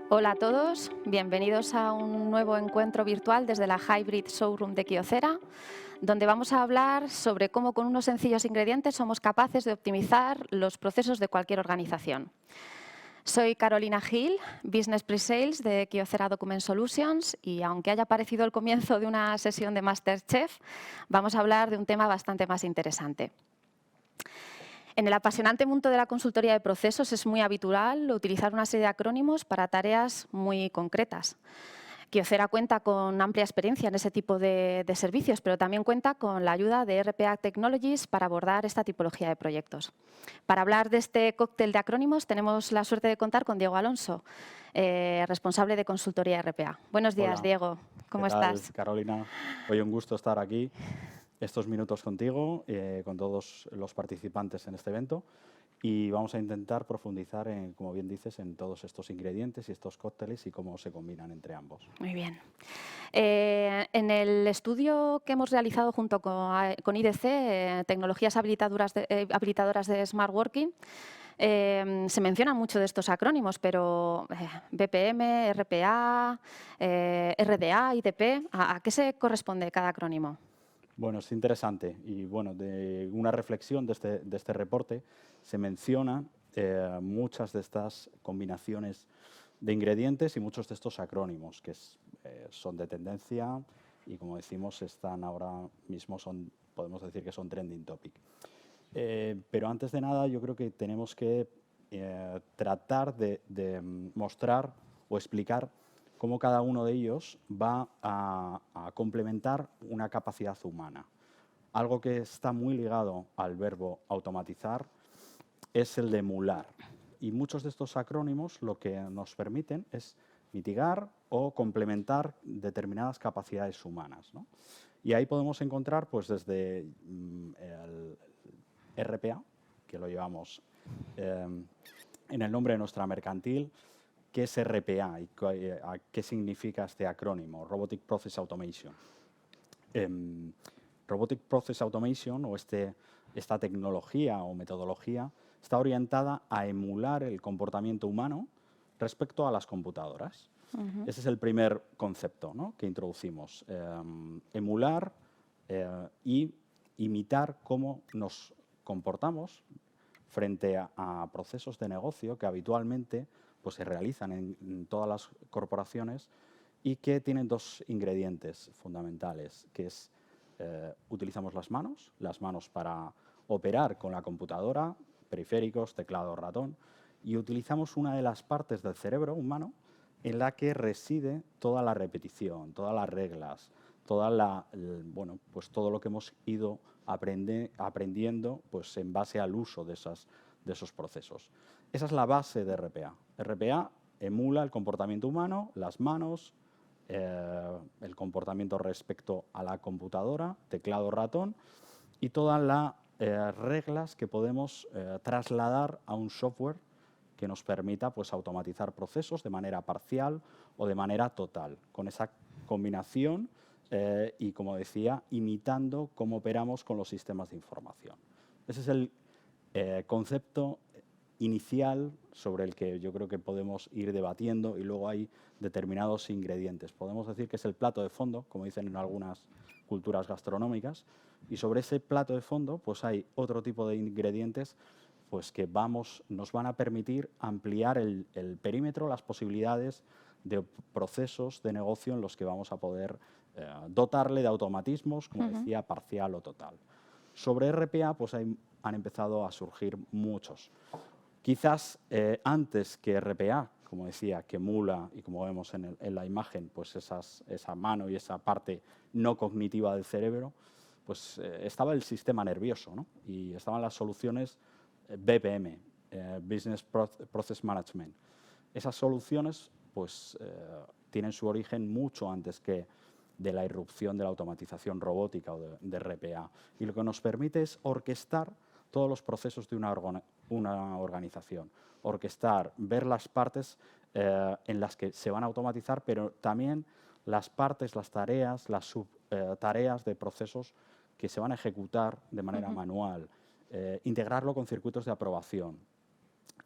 Hola a todos, bienvenidos a un nuevo encuentro virtual desde la Hybrid Showroom de Kyocera, donde vamos a hablar sobre cómo con unos sencillos ingredientes somos capaces de optimizar los procesos de cualquier organización. Soy Carolina Gil, Business Pre-Sales de Kyocera Document Solutions y aunque haya parecido el comienzo de una sesión de MasterChef, vamos a hablar de un tema bastante más interesante. En el apasionante mundo de la consultoría de procesos es muy habitual utilizar una serie de acrónimos para tareas muy concretas. Kyocera cuenta con amplia experiencia en ese tipo de servicios, pero también cuenta con la ayuda de RPA Technologies para abordar esta tipología de proyectos. Para hablar de este cóctel de acrónimos tenemos la suerte de contar con Diego Alonso, responsable de consultoría RPA. Buenos días, Hola, Diego. ¿qué ¿Cómo tal, estás? Carolina? Hoy un gusto estar aquí estos minutos contigo, con todos los participantes en este evento y vamos a intentar profundizar, como bien dices, en todos estos ingredientes y estos cócteles y cómo se combinan entre ambos. Muy bien. En el estudio que hemos realizado junto con IDC, Tecnologías habilitadoras de Smart Working, se mencionan mucho de estos acrónimos, pero BPM, RPA, RDA, ITP, ¿a qué se corresponde cada acrónimo? Bueno, es interesante y bueno, de una reflexión de este reporte se mencionan muchas de estas combinaciones de ingredientes y muchos de estos acrónimos son de tendencia y como decimos están ahora mismo, podemos decir que son trending topic. Pero antes de nada yo creo que tenemos que tratar de mostrar o explicar cómo cada uno de ellos va a complementar una capacidad humana. Algo que está muy ligado al verbo automatizar es el de emular. Y muchos de estos acrónimos lo que nos permiten es mitigar o complementar determinadas capacidades humanas, ¿no? Y ahí podemos encontrar pues desde el RPA, que lo llevamos en el nombre de nuestra mercantil. ¿Qué es RPA y qué significa este acrónimo? Robotic Process Automation. Robotic Process Automation o esta tecnología o metodología está orientada a emular el comportamiento humano respecto a las computadoras. Ese es el primer concepto, ¿no?, que introducimos. Emular y imitar cómo nos comportamos frente a procesos de negocio que habitualmente pues, se realizan en todas las corporaciones y que tienen dos ingredientes fundamentales, que es utilizamos las manos para operar con la computadora, periféricos, teclado, ratón, y utilizamos una de las partes del cerebro humano en la que reside toda la repetición, todas las reglas, pues todo lo que hemos ido aprendiendo pues en base al uso de esos procesos. Esa es la base de RPA. RPA emula el comportamiento humano, las manos, el comportamiento respecto a la computadora, teclado, ratón, y todas las reglas que podemos trasladar a un software que nos permita pues, automatizar procesos de manera parcial o de manera total, con esa combinación y, como decía, imitando cómo operamos con los sistemas de información. Ese es el concepto inicial sobre el que yo creo que podemos ir debatiendo y luego hay determinados ingredientes. Podemos decir que es el plato de fondo, como dicen en algunas culturas gastronómicas, y sobre ese plato de fondo pues hay otro tipo de ingredientes pues que nos van a permitir ampliar el perímetro, las posibilidades de procesos de negocio en los que vamos a poder dotarle de automatismos, como decía, parcial o total. Sobre RPA pues han empezado a surgir muchos. Quizás antes que RPA, como decía, que emula, y como vemos en la imagen, pues esa mano y esa parte no cognitiva del cerebro, pues estaba el sistema nervioso, ¿no? Y estaban las soluciones BPM, Business Process Management. Esas soluciones pues, tienen su origen mucho antes que de la irrupción de la automatización robótica o de RPA. Y lo que nos permite es orquestar todos los procesos de una organización. Orquestar, ver las partes en las que se van a automatizar, pero también las partes, las tareas, las subtareas de procesos que se van a ejecutar de manera manual. Integrarlo con circuitos de aprobación.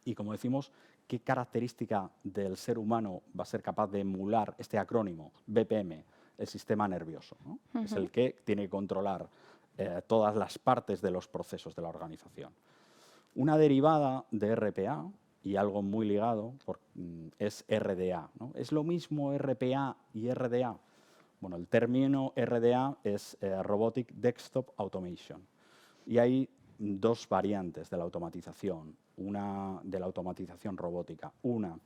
Y como decimos, qué característica del ser humano va a ser capaz de emular este acrónimo, BPM, el sistema nervioso, ¿no? Es el que tiene que controlar todas las partes de los procesos de la organización. Una derivada de RPA, y algo muy ligado, es RDA, ¿no? ¿Es lo mismo RPA y RDA? Bueno, el término RDA es Robotic Desktop Automation. Y hay dos variantes de la automatización, una de la automatización robótica, una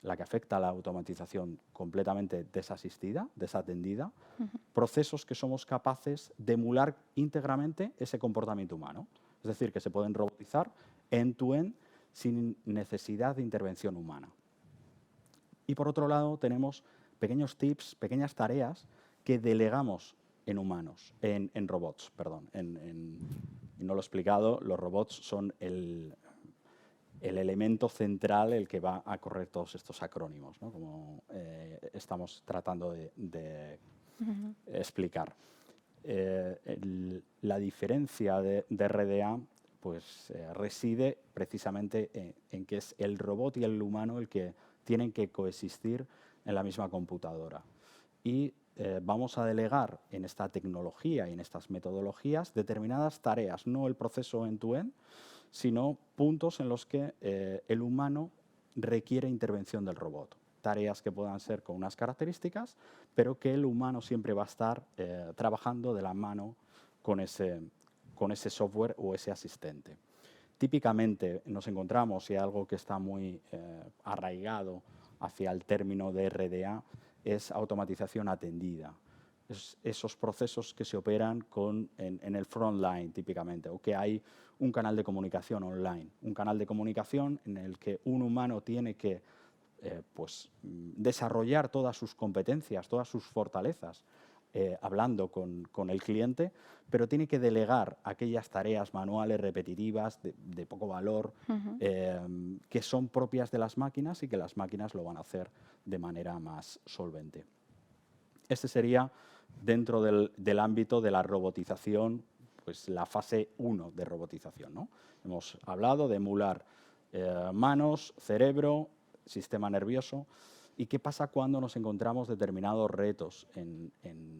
la que afecta a la automatización completamente desasistida, desatendida, procesos que somos capaces de emular íntegramente ese comportamiento humano. Es decir, que se pueden robotizar end-to-end sin necesidad de intervención humana. Y por otro lado tenemos pequeños tips, pequeñas tareas que delegamos en humanos, en robots, perdón. Y no lo he explicado, los robots son el elemento central, el que va a correr todos estos acrónimos, ¿no? Como estamos tratando de explicar. La diferencia de RDA pues, reside precisamente en que es el robot y el humano el que tienen que coexistir en la misma computadora. Y vamos a delegar en esta tecnología y en estas metodologías determinadas tareas, no el proceso end-to-end, sino puntos en los que el humano requiere intervención del robot. Tareas que puedan ser con unas características, pero que el humano siempre va a estar trabajando de la mano con ese software o ese asistente. Típicamente nos encontramos, y algo que está muy arraigado hacia el término de RDA, es automatización atendida. Esos procesos que se operan en el frontline típicamente, o que hay un canal de comunicación online, un canal de comunicación en el que un humano tiene que desarrollar todas sus competencias, todas sus fortalezas, hablando con el cliente, pero tiene que delegar aquellas tareas manuales repetitivas de poco valor que son propias de las máquinas y que las máquinas lo van a hacer de manera más solvente. Este sería, dentro del ámbito de la robotización, pues la fase 1 de robotización, ¿no? Hemos hablado de emular manos, cerebro, sistema nervioso. ¿Y qué pasa cuando nos encontramos determinados retos en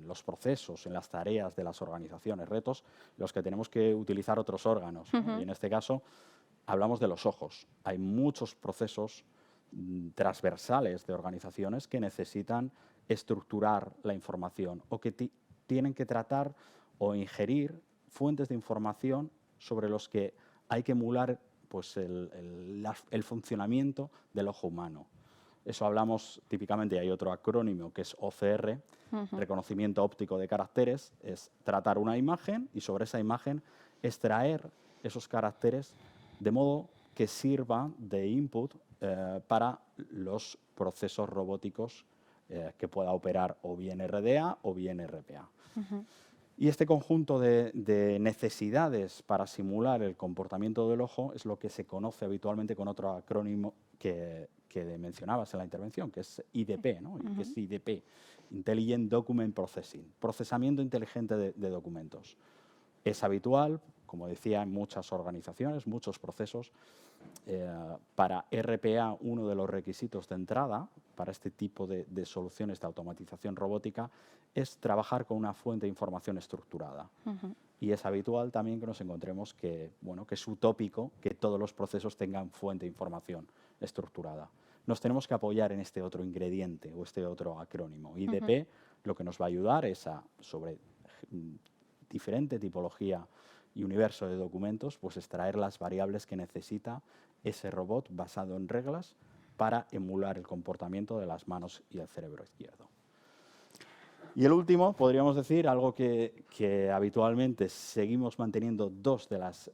los procesos, en las tareas de las organizaciones? Retos en los que tenemos que utilizar otros órganos, ¿no? Y en este caso hablamos de los ojos. Hay muchos procesos transversales de organizaciones que necesitan estructurar la información o que tienen que tratar o ingerir fuentes de información sobre los que hay que emular pues, el funcionamiento del ojo humano. Eso hablamos típicamente, hay otro acrónimo que es OCR, reconocimiento óptico de caracteres, es tratar una imagen y sobre esa imagen extraer esos caracteres de modo que sirva de input para los procesos robóticos que pueda operar o bien RDA o bien RPA. Y este conjunto de necesidades para simular el comportamiento del ojo es lo que se conoce habitualmente con otro acrónimo que mencionabas en la intervención, que es IDP, ¿no? Que es IDP, Intelligent Document Processing, procesamiento inteligente de documentos. Es habitual, como decía, en muchas organizaciones, muchos procesos. Para RPA, uno de los requisitos de entrada para este tipo de soluciones de automatización robótica es trabajar con una fuente de información estructurada. Y es habitual también que nos encontremos que es utópico que todos los procesos tengan fuente de información estructurada. Nos tenemos que apoyar en este otro ingrediente o este otro acrónimo. IDP lo que nos va a ayudar es sobre diferente tipología y universo de documentos, pues extraer las variables que necesita ese robot basado en reglas para emular el comportamiento de las manos y el cerebro izquierdo. Y el último, podríamos decir, algo que habitualmente seguimos manteniendo dos de las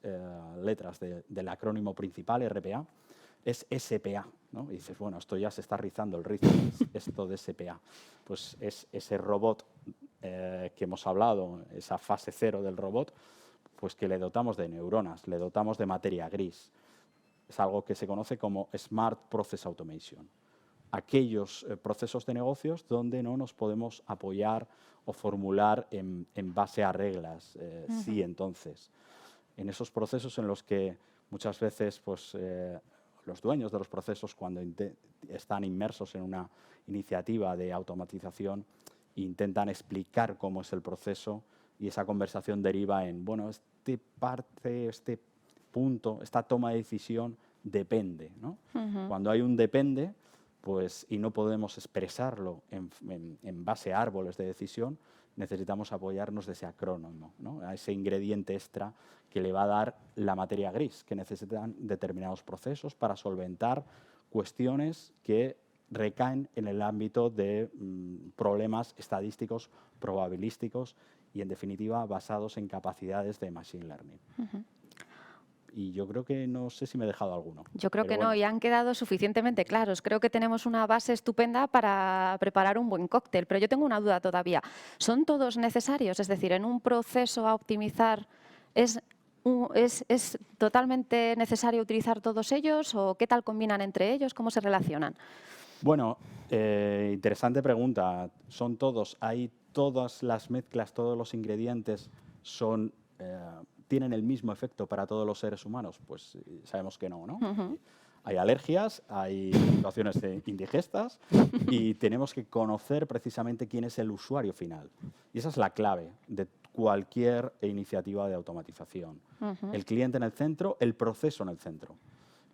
letras del acrónimo principal, RPA, es SPA, ¿no? Y dices, bueno, esto ya se está rizando el rizo, esto de SPA. Pues es ese robot que hemos hablado, esa fase 0 del robot, pues que le dotamos de neuronas, le dotamos de materia gris. Es algo que se conoce como Smart Process Automation. Aquellos procesos de negocios donde no nos podemos apoyar o formular en base a reglas, sí, entonces. En esos procesos en los que muchas veces pues, los dueños de los procesos, cuando están inmersos en una iniciativa de automatización, intentan explicar cómo es el proceso y esa conversación deriva en, bueno, este punto, esta toma de decisión depende, ¿no? Cuando hay un depende, pues, y no podemos expresarlo en base a árboles de decisión, necesitamos apoyarnos de ese acrónimo, ¿no? A ese ingrediente extra que le va a dar la materia gris, que necesitan determinados procesos para solventar cuestiones que recaen en el ámbito de problemas estadísticos, probabilísticos y, en definitiva, basados en capacidades de Machine Learning. Y yo creo que no sé si me he dejado alguno. Yo creo que no, y han quedado suficientemente claros. Creo que tenemos una base estupenda para preparar un buen cóctel, pero yo tengo una duda todavía. ¿Son todos necesarios? Es decir, en un proceso a optimizar, ¿es totalmente necesario utilizar todos ellos o qué tal combinan entre ellos? ¿Cómo se relacionan? Bueno, interesante pregunta. ¿Son todos? ¿Hay todas las mezclas, todos los ingredientes tienen el mismo efecto para todos los seres humanos? Pues sabemos que no, ¿no? Hay alergias, hay situaciones indigestas y tenemos que conocer precisamente quién es el usuario final. Y esa es la clave de cualquier iniciativa de automatización. El cliente en el centro, el proceso en el centro.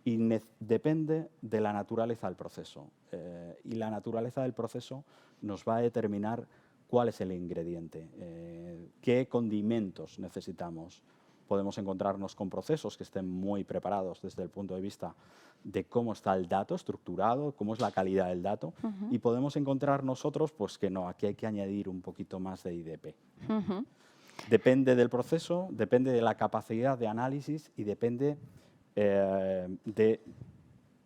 Y depende de la naturaleza del proceso. Y la naturaleza del proceso nos va a determinar cuál es el ingrediente, qué condimentos necesitamos. Podemos encontrarnos con procesos que estén muy preparados desde el punto de vista de cómo está el dato estructurado, cómo es la calidad del dato, y podemos encontrar nosotros pues, que no, aquí hay que añadir un poquito más de IDP. Depende del proceso, depende de la capacidad de análisis y depende de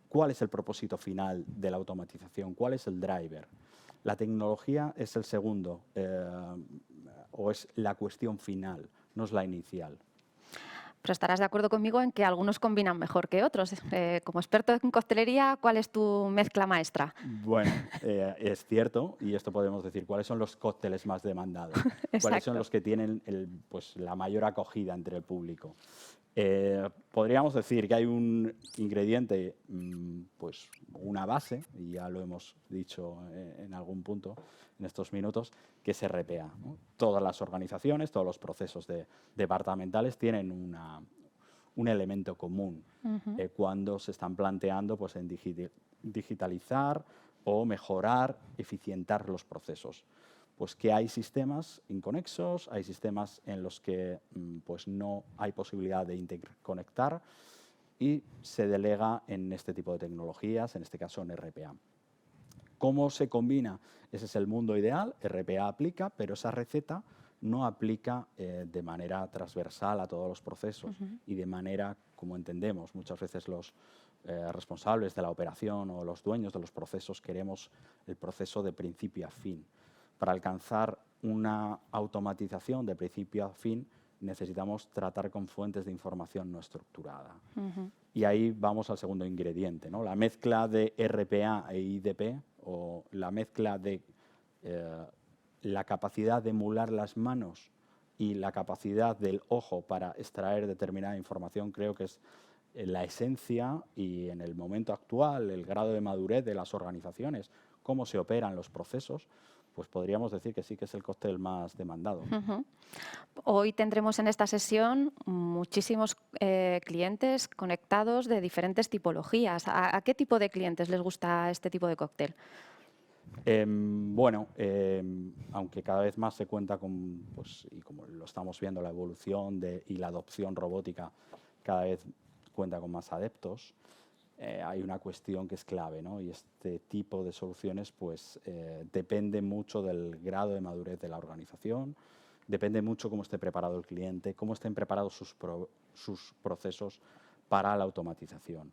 cuál es el propósito final de la automatización, cuál es el driver. La tecnología es el segundo, o es la cuestión final, no es la inicial. Pero estarás de acuerdo conmigo en que algunos combinan mejor que otros. Como experto en coctelería, ¿cuál es tu mezcla maestra? Bueno, es cierto, y esto podemos decir, ¿cuáles son los cócteles más demandados? ¿Cuáles son los que tienen pues, la mayor acogida entre el público? Podríamos decir que hay un ingrediente, pues una base, y ya lo hemos dicho en algún punto en estos minutos, que es RPA, ¿no? Todas las organizaciones, todos los procesos departamentales tienen un elemento común cuando se están planteando pues, en digitalizar o mejorar, eficientar los procesos. Pues que hay sistemas inconexos, hay sistemas en los que pues no hay posibilidad de interconectar y se delega en este tipo de tecnologías, en este caso en RPA. ¿Cómo se combina? Ese es el mundo ideal, RPA aplica, pero esa receta no aplica de manera transversal a todos los procesos y de manera, como entendemos, muchas veces los responsables de la operación o los dueños de los procesos queremos el proceso de principio a fin. Para alcanzar una automatización de principio a fin necesitamos tratar con fuentes de información no estructurada. Y ahí vamos al segundo ingrediente, ¿no? La mezcla de RPA e IDP o la mezcla de la capacidad de emular las manos y la capacidad del ojo para extraer determinada información creo que es la esencia y en el momento actual el grado de madurez de las organizaciones, cómo se operan los procesos, pues podríamos decir que sí que es el cóctel más demandado. Hoy tendremos en esta sesión muchísimos clientes conectados de diferentes tipologías. ¿A qué tipo de clientes les gusta este tipo de cóctel? Bueno, aunque cada vez más se cuenta con, pues, y como lo estamos viendo, la evolución y la adopción robótica cada vez cuenta con más adeptos, hay una cuestión que es clave, ¿no? Y este tipo de soluciones pues, depende mucho del grado de madurez de la organización, depende mucho cómo esté preparado el cliente, cómo estén preparados sus procesos para la automatización.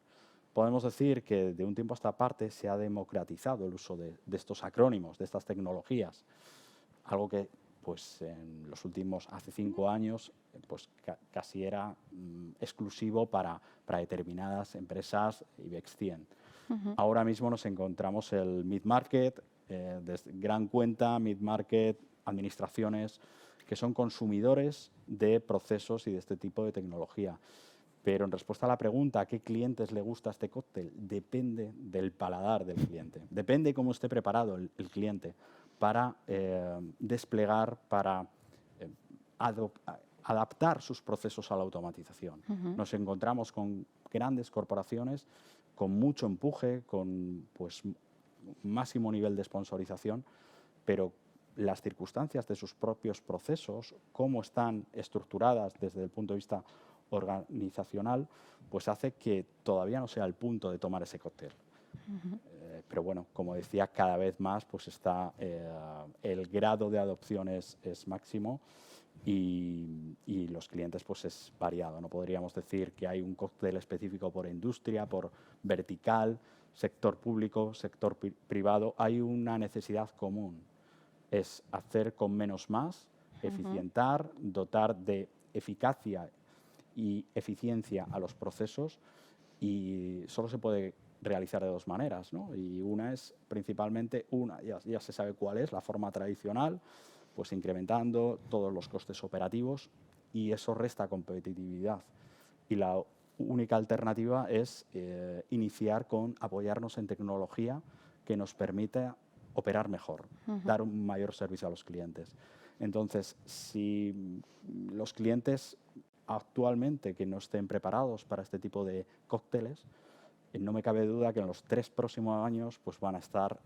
Podemos decir que de un tiempo a esta parte se ha democratizado el uso de estos acrónimos, de estas tecnologías, algo que pues, en los últimos, hace 5 años, pues, casi era exclusivo para determinadas empresas IBEX 100. Ahora mismo nos encontramos el mid-market, gran cuenta, mid-market, administraciones, que son consumidores de procesos y de este tipo de tecnología. Pero en respuesta a la pregunta, ¿a qué clientes le gusta este cóctel? Depende del paladar del cliente. Depende cómo esté preparado el cliente para desplegar, para eh, adaptar sus procesos a la automatización. Nos encontramos con grandes corporaciones con mucho empuje, con pues, máximo nivel de sponsorización, pero las circunstancias de sus propios procesos, cómo están estructuradas desde el punto de vista organizacional, pues hace que todavía no sea el punto de tomar ese cóctel. Pero bueno, como decía, cada vez más pues está el grado de adopción es máximo y los clientes pues es variado. No podríamos decir que hay un cóctel específico por industria, por vertical, sector público, sector privado. Hay una necesidad común, es hacer con menos más, eficientar, dotar de eficacia y eficiencia a los procesos, y solo se puede realizar de dos maneras, ¿no? Y una es principalmente, ya se sabe cuál es, la forma tradicional, pues incrementando todos los costes operativos, y eso resta competitividad. Y la única alternativa es iniciar con apoyarnos en tecnología que nos permita operar mejor, dar un mayor servicio a los clientes. Entonces, si los clientes actualmente que no estén preparados para este tipo de cócteles, no me cabe duda que en los 3 próximos años pues van a estar,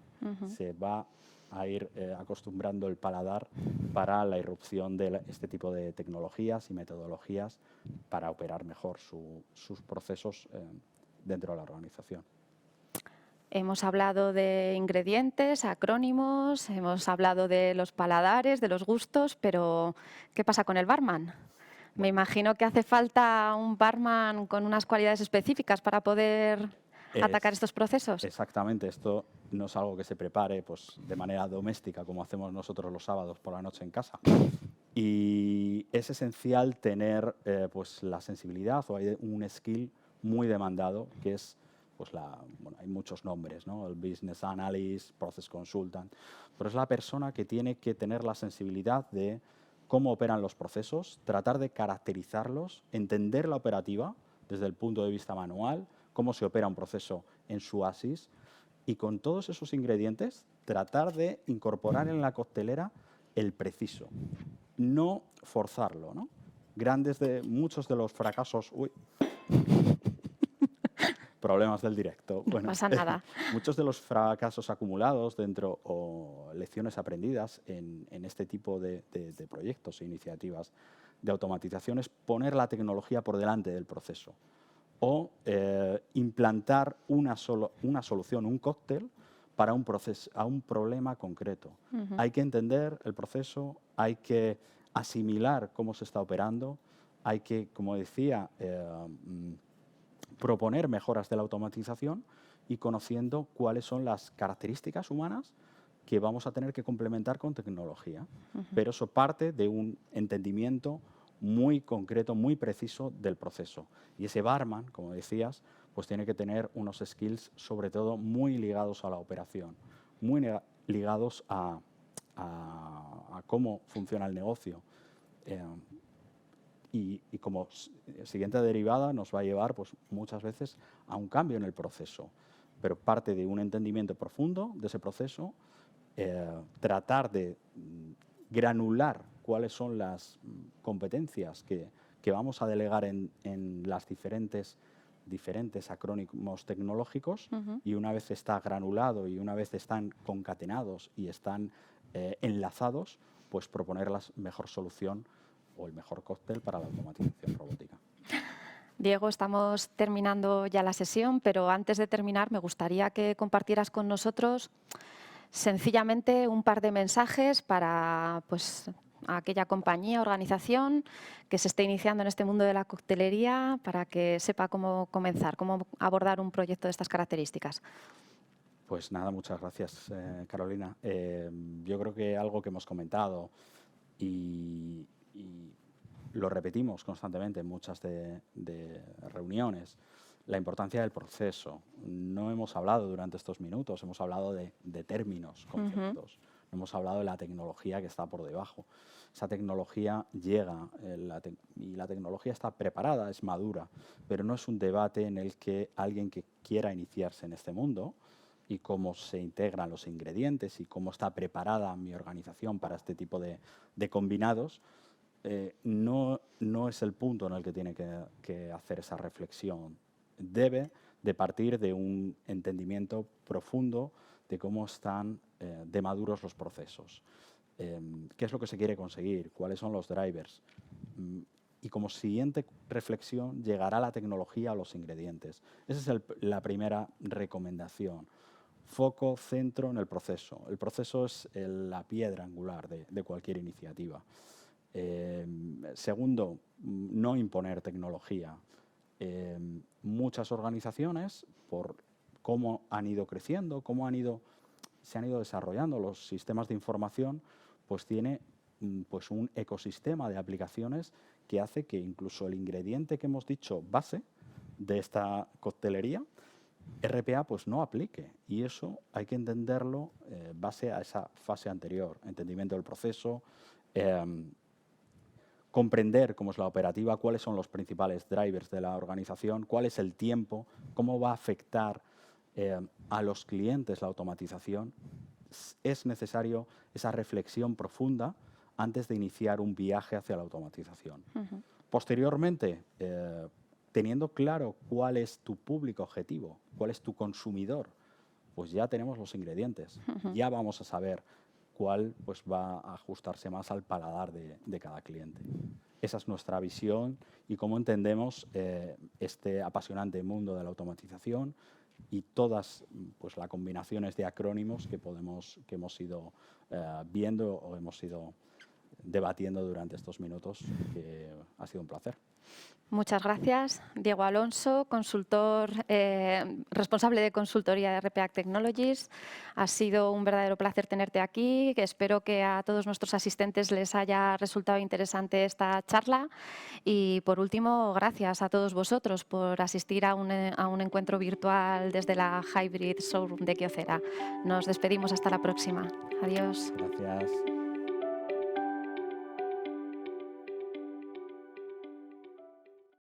se va a ir acostumbrando el paladar para la irrupción de este tipo de tecnologías y metodologías para operar mejor sus procesos dentro de la organización. Hemos hablado de ingredientes, acrónimos, hemos hablado de los paladares, de los gustos, pero ¿qué pasa con el barman? Me imagino que hace falta un barman con unas cualidades específicas para poder atacar estos procesos. Exactamente, esto no es algo que se prepare pues, de manera doméstica, como hacemos nosotros los sábados por la noche en casa. Y es esencial tener pues, la sensibilidad, o hay un skill muy demandado, que es, pues bueno, hay muchos nombres, ¿no? El Business Analyst, Process Consultant, pero es la persona que tiene que tener la sensibilidad de cómo operan los procesos, tratar de caracterizarlos, entender la operativa desde el punto de vista manual, cómo se opera un proceso en su ASIS, y con todos esos ingredientes tratar de incorporar en la coctelera el preciso, no forzarlo, ¿no? Muchos de los fracasos... Problemas del directo. Bueno, no pasa nada. Muchos de los fracasos acumulados dentro o lecciones aprendidas en este tipo de proyectos e iniciativas de automatización es poner la tecnología por delante del proceso o implantar una solución, un cóctel para un problema concreto. Hay que entender el proceso, hay que asimilar cómo se está operando, hay que, como decía, proponer mejoras de la automatización y conociendo cuáles son las características humanas que vamos a tener que complementar con tecnología. Pero eso parte de un entendimiento muy concreto, muy preciso del proceso. Y ese barman, como decías, pues tiene que tener unos skills sobre todo muy ligados a la operación, muy ligados a cómo funciona el negocio. Y como siguiente derivada nos va a llevar pues, muchas veces a un cambio en el proceso, pero parte de un entendimiento profundo de ese proceso, tratar de granular cuáles son las competencias que vamos a delegar en las diferentes acrónimos tecnológicos, y una vez está granulado y una vez están concatenados y están enlazados, pues proponer la mejor solución o el mejor cóctel para la automatización robótica. Diego, estamos terminando ya la sesión, pero antes de terminar me gustaría que compartieras con nosotros sencillamente un par de mensajes para pues, aquella compañía, organización que se esté iniciando en este mundo de la coctelería, para que sepa cómo comenzar, cómo abordar un proyecto de estas características. Pues nada, muchas gracias, Carolina. Yo creo que algo que hemos comentado y lo repetimos constantemente en muchas de reuniones, la importancia del proceso. No hemos hablado durante estos minutos, hemos hablado de términos, conceptos. hemos hablado de la tecnología que está por debajo. Esa tecnología llega y la tecnología está preparada, es madura, pero no es un debate en el que alguien que quiera iniciarse en este mundo y cómo se integran los ingredientes y cómo está preparada mi organización para este tipo de combinados, no es el punto en el que tiene que hacer esa reflexión. Debe de partir de un entendimiento profundo de cómo están de maduros los procesos. ¿Qué es lo que se quiere conseguir? ¿Cuáles son los drivers? Y como siguiente reflexión llegará la tecnología a los ingredientes. Esa es la primera recomendación. Foco, centro en el proceso. El proceso es la piedra angular de cualquier iniciativa. Segundo, no imponer tecnología. Muchas organizaciones, por cómo han ido creciendo, se han ido desarrollando los sistemas de información, pues tiene pues un ecosistema de aplicaciones que hace que incluso el ingrediente que hemos dicho base de esta coctelería, RPA pues no aplique, y eso hay que entenderlo base a esa fase anterior, entendimiento del proceso, comprender cómo es la operativa, cuáles son los principales drivers de la organización, cuál es el tiempo, cómo va a afectar a los clientes la automatización. Es necesario esa reflexión profunda antes de iniciar un viaje hacia la automatización. Posteriormente, teniendo claro cuál es tu público objetivo, cuál es tu consumidor, pues ya tenemos los ingredientes, ya vamos a saber cuál pues, va a ajustarse más al paladar de cada cliente. Esa es nuestra visión y cómo entendemos este apasionante mundo de la automatización y todas pues, las combinaciones de acrónimos que hemos ido viendo o hemos ido debatiendo durante estos minutos, que ha sido un placer. Muchas gracias. Diego Alonso, consultor, responsable de consultoría de RPA Technologies. Ha sido un verdadero placer tenerte aquí. Espero que a todos nuestros asistentes les haya resultado interesante esta charla. Y por último, gracias a todos vosotros por asistir a un encuentro virtual desde la Hybrid Showroom de Kyocera. Nos despedimos hasta la próxima. Adiós. Gracias.